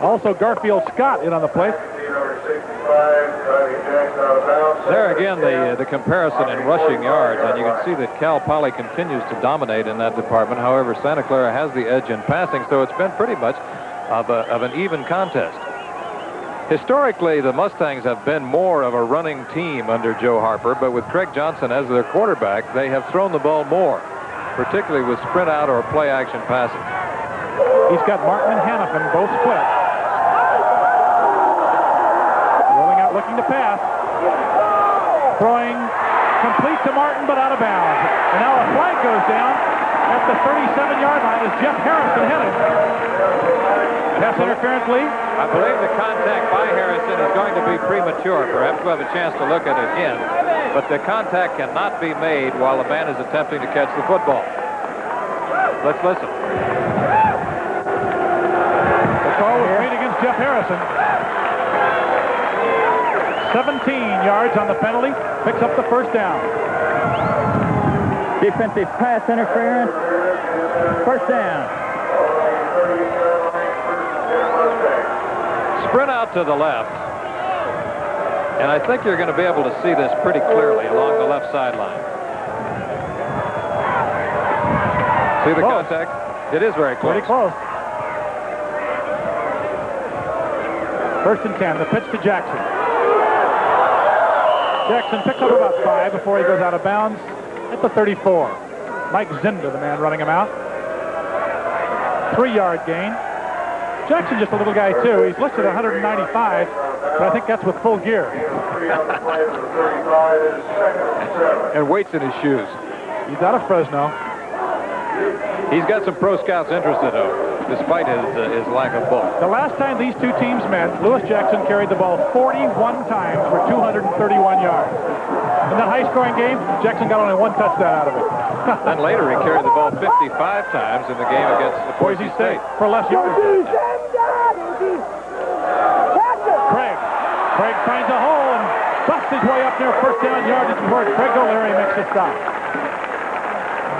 Also, Garfield Scott in on the play. There again, the comparison in rushing yards, and you can see that Cal Poly continues to dominate in that department. However, Santa Clara has the edge in passing, so it's been pretty much of an even contest. Historically, the Mustangs have been more of a running team under Joe Harper, but with Craig Johnson as their quarterback, they have thrown the ball more, particularly with sprint out or play action passing. He's got Martin and Hannafin both split. Rolling out, looking to pass. Throwing complete to Martin, but out of bounds. And now a flag goes down at the 37-yard line as Jeff Harrison hit him. Pass interference, Lee. I believe the contact by Harrison is going to be premature. Perhaps we'll have a chance to look at it again. But the contact cannot be made while the man is attempting to catch the football. Let's listen. The call was made against Jeff Harrison. 17 yards on the penalty. Picks up the first down. Defensive pass interference. First down. Sprint out to the left. And I think you're going to be able to see this pretty clearly along the left sideline. See the Close. contact? It is very close. Pretty close. First and 10. The pitch to Jackson. Jackson picks up about 5 before he goes out of bounds at the 34. Mike Zinder, the man running him out. 3-yard gain. Jackson just a little guy, too. He's listed at 195, but I think that's with full gear. And weights in his shoes. He's out of Fresno. He's got some pro scouts interested, though, despite his lack of bulk. The last time these two teams met, Lewis Jackson carried the ball 41 times for 231 yards. In that high-scoring game, Jackson got only 1 touchdown out of it. Then later, he carried the ball 55 times in the game against the Boise State. For less yards. Craig finds a hole and busts his way up there. First down yardage before Craig O'Leary makes a stop.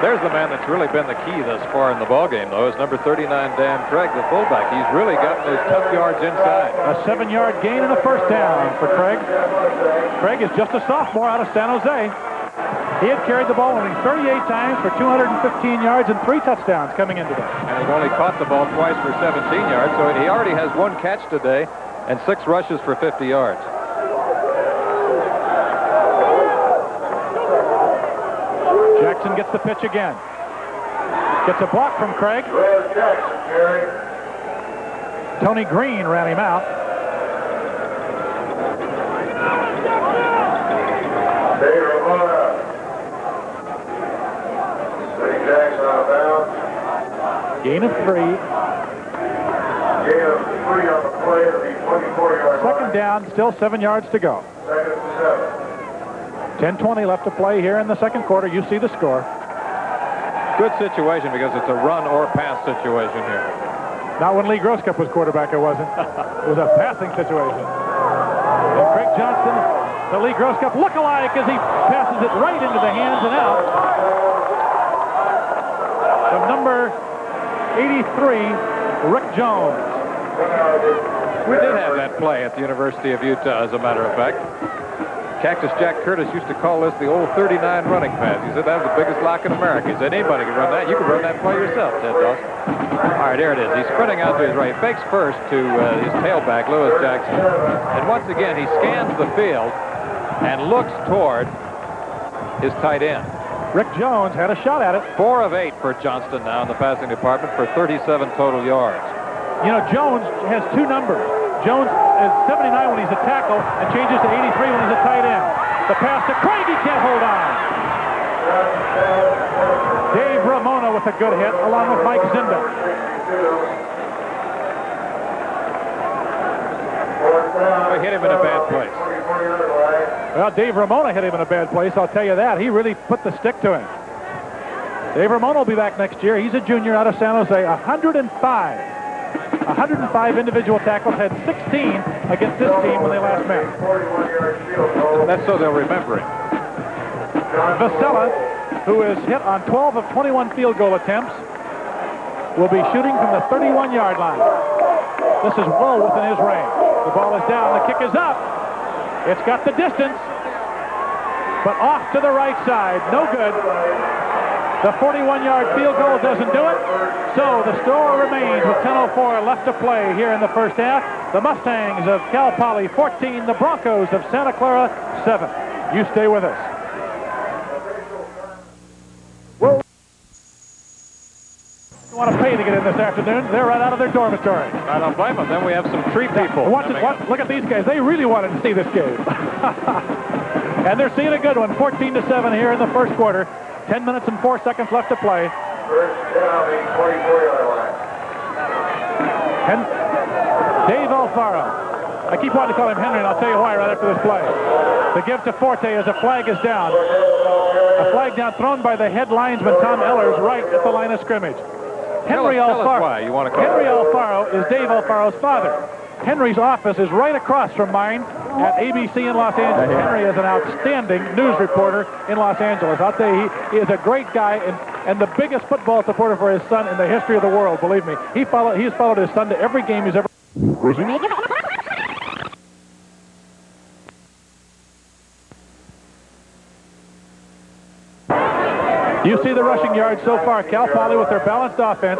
There's the man that's really been the key thus far in the ballgame, though, is number 39, Dan Craig, the fullback. He's really gotten those tough yards inside. A 7-yard gain and a first down for Craig. Craig is just a sophomore out of San Jose. He had carried the ball only 38 times for 215 yards and 3 touchdowns coming into that. And he's only caught the ball twice for 17 yards, so he already has 1 catch today and 6 rushes for 50 yards. Jackson gets the pitch again. Gets a block from Craig. Tony Green ran him out. Gain of 3. Second down, still 7 yards to go. 10:20 left to play here in the second quarter. You see the score. Good situation because it's a run or pass situation here. Not when Lee Groscup was quarterback, it wasn't. It was a passing situation. And Craig Johnson, the Lee Groscup look-alike as he passes it right into the hands and out of number 83, Rick Jones. We did have that play at the University of Utah, as a matter of fact. Cactus Jack Curtis used to call this the old 39 running pass. He said that was the biggest lock in America. He said anybody can run that. You can run that play yourself, Ted Dawson. All right, there it is. He's sprinting out to his right. Fakes first to his tailback, Lewis Jackson. And once again, he scans the field and looks toward his tight end. Rick Jones had a shot at it. 4 of 8 for Johnston now in the passing department for 37 total yards. You know, Jones has 2 numbers. Jones is 79 when he's a tackle and changes to 83 when he's a tight end. The pass to Craig, he can't hold on. Dave Ramona with a good hit along with Mike Zinda. We hit him in a bad place. Well, Dave Ramona hit him in a bad place, I'll tell you that. He really put the stick to him. Dave Ramona will be back next year. He's a junior out of San Jose. 105 individual tackles, had 16 against this team when they last met. That's so they'll remember him. Vasella, who is hit on 12 of 21 field goal attempts, will be shooting from the 31-yard line. This is well within his range. The ball is down. The kick is up. It's got the distance, but off to the right side. No good. The 41-yard field goal doesn't do it. So the score remains with 10:04 left to play here in the first half. The Mustangs of Cal Poly 14, the Broncos of Santa Clara 7. You stay with us. Well, you want to pay to get in this afternoon? They're right out of their dormitory. I don't blame them. Then we have some tree people. Look at these guys. They really wanted to see this game. And they're seeing a good one. 14-7 here in the first quarter. 10 minutes and 4 seconds left to play. First down, the 44-yard line. And Dave Alfaro. I keep wanting to call him Henry, and I'll tell you why right after this play. The give to Forte as a flag is down. A flag down thrown by the head linesman, Tom Ehlers, right at the line of scrimmage. Henry Alfaro is Dave Alfaro's father. Henry's office is right across from mine at ABC in Los Angeles. Henry is an outstanding news reporter in Los Angeles. I'll tell you, he is a great guy and the biggest football supporter for his son in the history of the world, believe me. He's followed his son to every game he's ever... You see the rushing yards so far. Cal Poly with their balanced offense.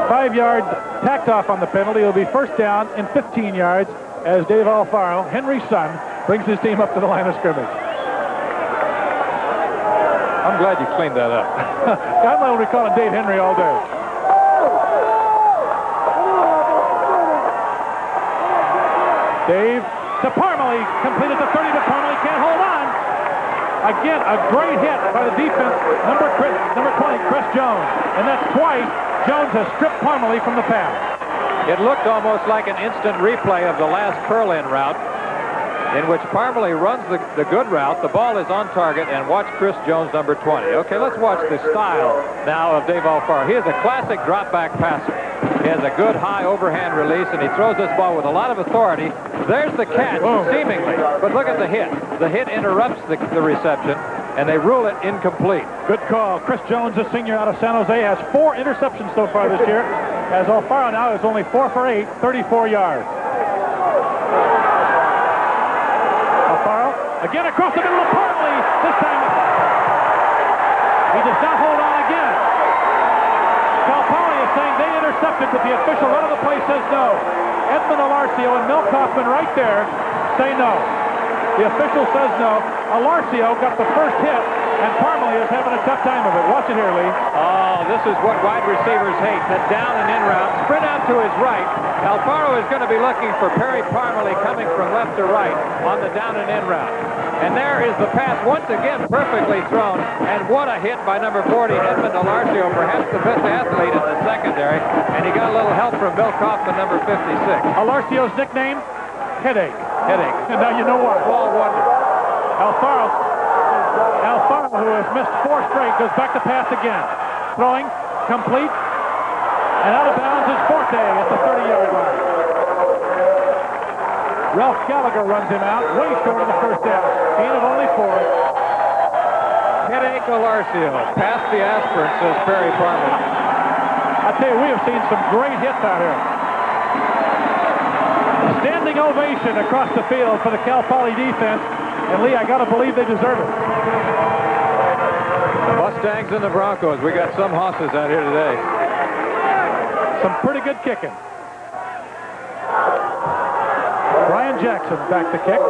5-yard tacked off on the penalty. It'll be first down and 15 yards as Dave Alfaro, Henry's son, brings his team up to the line of scrimmage. I'm glad you cleaned that up. I'm going to be calling Dave Henry all day. Dave to Parmalee, completed to 30, but Parmalee can't hold on. Again, a great hit by the defense, number 20, Chris Jones. And that's twice Jones has stripped Parmalee from the pass. It looked almost like an instant replay of the last curl-in route in which Parmalee runs the good route. The ball is on target, and watch Chris Jones, number 20. Okay, let's watch the style now of Dave Alfaro. He is a classic drop-back passer. He has a good high overhand release, and he throws this ball with a lot of authority. There's the catch, seemingly, but look at the hit. The hit interrupts the reception, and they rule it incomplete. Good call. Chris Jones, a senior out of San Jose, has 4 interceptions so far this year, as Alfaro now is only 4 for 8, 34 yards. Alfaro, again across the middle of Parmalee. This time, he does not hold on again. Cal Poly is saying they intercepted, but the official run of the play says no. Edmund Alarcio and Mel Kaufman right there say no. The official says no. Alarcio got the first hit, and Parmalee is having a tough time of it. Watch it here, Lee. Oh, this is what wide receivers hate, the down and in route. Sprint out to his right. Alfaro is going to be looking for Perry Parmalee coming from left to right on the down and in route. And there is the pass once again perfectly thrown. And what a hit by number 40, Edmund Alarcio, perhaps the best athlete in the secondary. And he got a little help from Bill Kaufman, number 56. Alarcio's nickname, Headache. Headache. And now you know why. Small wonder. Alfaro, who has missed 4 straight, goes back to pass again. Throwing, complete, and out of bounds is Forte at the 30-yard line. Ralph Gallagher runs him out, way short of the first down. Gain of only 4. Headache Alarcio. Past the aspirin, says Perry Parmalee. I tell you, we have seen some great hits out here. Standing ovation across the field for the Cal Poly defense. And Lee, I got to believe they deserve it. The Mustangs and the Broncos. We got some hosses out here today. Some pretty good kicking. Brian Jackson back to kick.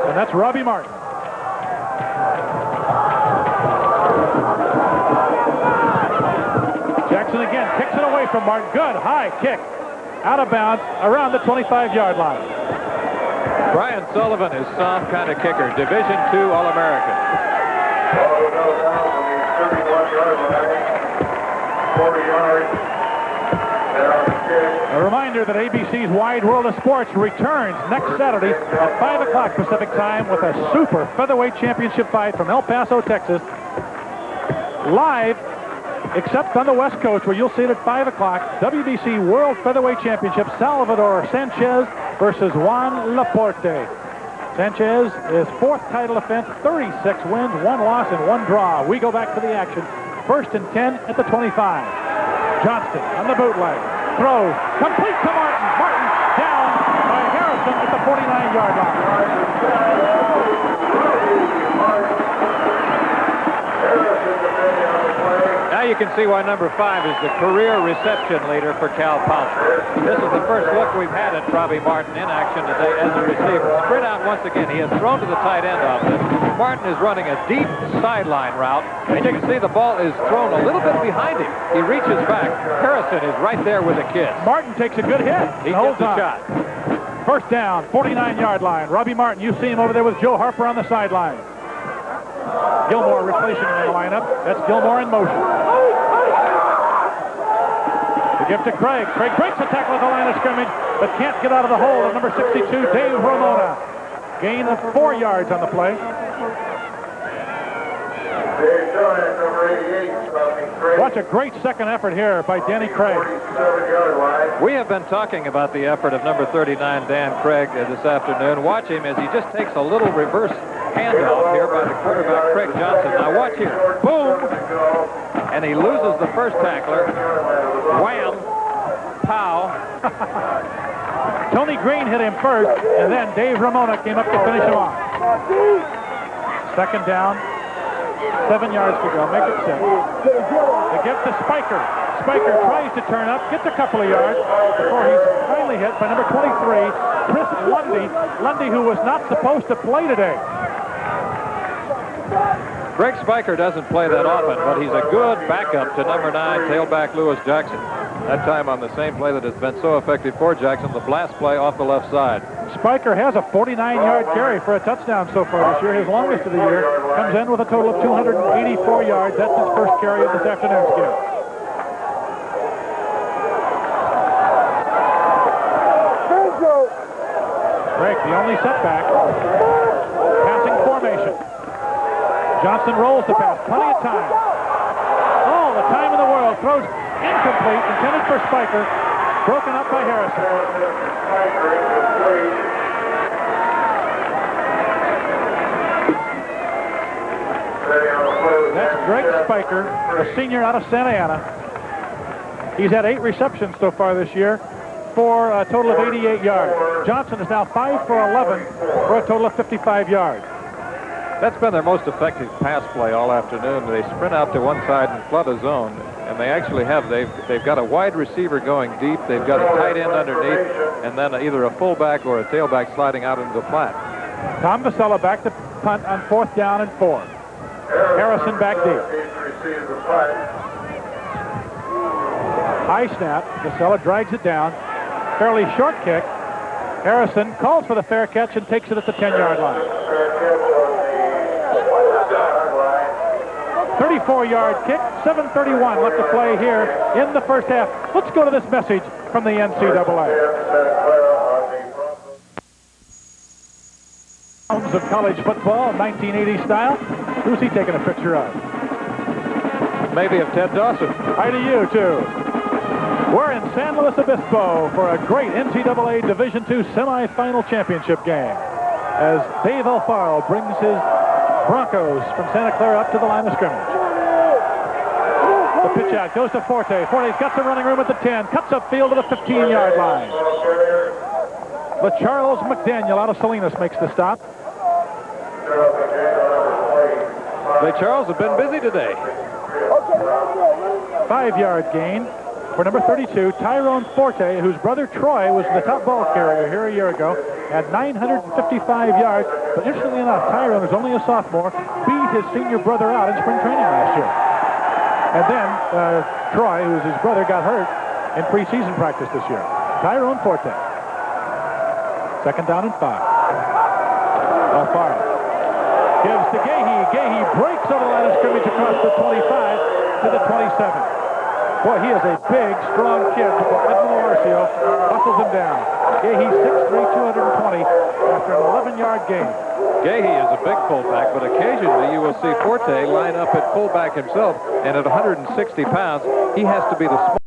And that's Robbie Martin. Jackson again kicks it away from Martin. Good high kick. Out of bounds around the 25-yard line. Brian Sullivan is some kind of kicker. Division II All-American. A reminder that ABC's Wide World of Sports returns next Saturday at 5 o'clock Pacific time with a super featherweight championship fight from El Paso, Texas. Live, except on the West Coast, where you'll see it at 5 o'clock, WBC World Featherweight Championship, Salvador Sanchez versus Juan Laporte. Sanchez is 4th title defense, 36 wins, 1 loss, and 1 draw. We go back to the action. 1st and 10 at the 25. Johnston on the bootleg. Throws. Complete to Martin. Martin down by Harrison at the 49-yard line. Now you can see why number 5 is the career reception leader for Cal Poly. This is the first look we've had at Robbie Martin in action today as a receiver. Spread out once again. He has thrown to the tight end of this. Martin is running a deep sideline route, and you can see the ball is thrown a little bit behind him. He reaches back. Harrison is right there with a kiss. Martin takes a good hit. He gets a shot. First down, 49-yard line. Robbie Martin, you see him over there with Joe Harper on the sideline. Gilmore replacing him in the lineup. That's Gilmore in motion. The give to Craig. Craig breaks the tackle at the line of scrimmage, but can't get out of the hole of number 62, Dave Ramona. Gain of 4 yards on the play. Watch a great second effort here by Danny Craig. We have been talking about the effort of number 39, Dan Craig, this afternoon. Watch him as he just takes a little reverse handoff here by the quarterback, Craig Johnson. Now watch here. Boom! And he loses the first tackler. Wham! Pow! Tony Green hit him first, and then Dave Ramona came up to finish him off. Second down. 7 yards to go. Make it 6. The give to Spiker. Spiker tries to turn up, gets a couple of yards before he's finally hit by number 23, Chris Lundy. Lundy, who was not supposed to play today. Greg Spiker doesn't play that often, but he's a good backup to number 9, tailback Lewis Jackson. That time on the same play that has been so effective for Jackson, the blast play off the left side. Spiker has a 49-yard carry for a touchdown so far this year. His longest of the year comes in with a total of 284 yards. That's his first carry of this afternoon's game. Craig, the only setback. Passing formation. Johnson rolls the pass. Plenty of time. Oh, the time in the world. Throws incomplete. Intended for Spiker. Broken up by Harrison. That's Greg Spiker, a senior out of Santa Ana. He's had 8 receptions so far this year for a total of 88 yards. Johnson is now 5 for 11 for a total of 55 yards. That's been their most effective pass play all afternoon. They sprint out to one side and flood a zone, and they actually have. They've got a wide receiver going deep. They've got a tight end underneath, and then either a fullback or a tailback sliding out into the flat. Tom Vasella back to punt on 4th down and 4. Harrison back deep. High snap. Vasella drags it down. Fairly short kick. Harrison calls for the fair catch and takes it at the 10-yard line. 34-yard kick, 7:31 left to play here in the first half. Let's go to this message from the NCAA. Sounds of college football, 1980 style. Who's he taking a picture of? Maybe of Ted Dawson. Hi to you, too. We're in San Luis Obispo for a great NCAA Division II semifinal championship game as Dave Alfaro brings his Broncos from Santa Clara up to the line of scrimmage. The pitch out goes to Forte. Forte's got some running room at the 10. Cuts upfield to the 15-yard line. LaCharles McDaniel out of Salinas makes the stop. Charles have been busy today. 5-yard gain for number 32, Tyrone Forte, whose brother Troy was the top ball carrier here a year ago, had 955 yards. But interestingly enough, Tyrone, who's only a sophomore, beat his senior brother out in spring training last year. And then Troy, who's his brother, got hurt in preseason practice this year. Tyrone Forte. 2nd down and 5. Alfaro gives to Gahey. Gahey breaks over the line of scrimmage across the 25 to the 27. Boy, he is a big, strong kid. Edmund Laurcio hustles him down. Gahey 6'3", 220 after an 11-yard gain. Gahey is a big fullback, but occasionally you will see Forte line up at fullback himself, and at 160 pounds, he has to be the smallest.